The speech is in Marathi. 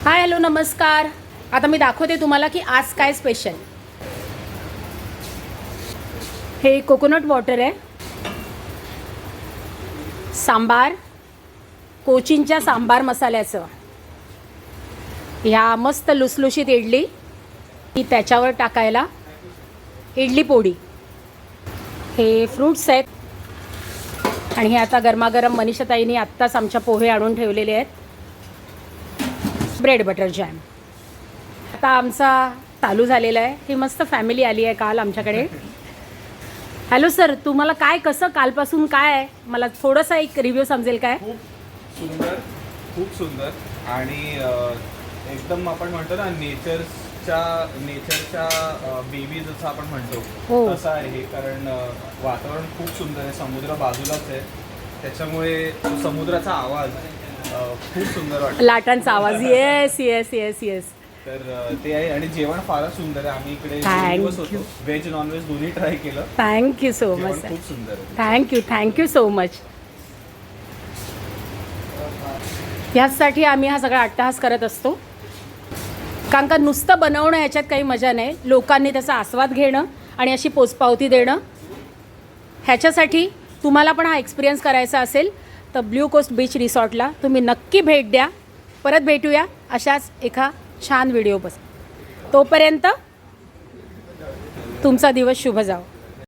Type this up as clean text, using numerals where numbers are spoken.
हाय हॅलो नमस्कार. आता मी दाखवते तुम्हाला की आज काय स्पेशल. हे कोकोनट वॉटर आहे, सांबार, कोचीनच्या सांबार मसाल्याचं. ह्या मस्त लुसलुशीत इडली ही त्याच्यावर टाकायला इडली पोळी. हे फ्रूट्स आहेत आणि हे आता गरमागरम मनीषाताईंनी आत्ताच आमच्या पोहे आणून ठेवलेले आहेत. ब्रेड बटर जॅम आता आमचा चालू झालेला आहे. ही मस्त फॅमिली आली आहे काल आमच्याकडे. हॅलो सर, तुम्हाला काय कसं कालपासून काय आहे, मला थोडंसं एक रिव्ह्यू समजेल काय? खूप सुंदर आणि एकदम आपण म्हणतो ना नेचरच्या बेबी जसं आपण म्हणतो तसं आहे हे. कारण वातावरण खूप सुंदर आहे, समुद्र बाजूलाच आहे, त्याच्यामुळे समुद्राचा आवाज खूप सुंदर वाटतो, लाटांचा आवाज. Yes yes yes yes. तर ते आहे आणि जेवण फारच सुंदर आहे. आम्ही इकडे दिवस होतो, व्हेज नॉनव्हेज दोन्ही ट्राय केलं. Thank you so much. खूप सुंदर आहे. Thank you so much. ह्याचसाठी आम्ही हा सगळा अट्टहास करत असतो, कारण का नुसतं बनवणं याच्यात काही मजा नाही, लोकांनी त्याचा आस्वाद घेणं आणि अशी पोचपावती देणं. ह्याच्यासाठी तुम्हाला पण हा एक्सपिरियन्स करायचा असेल तर ब्ल्यू कोस्ट बीच रिसॉर्टला तुम्ही नक्की भेट द्या. परत भेटूया अशाच एका छान व्हिडिओपासून. तोपर्यंत तुमचा दिवस शुभ जाओ.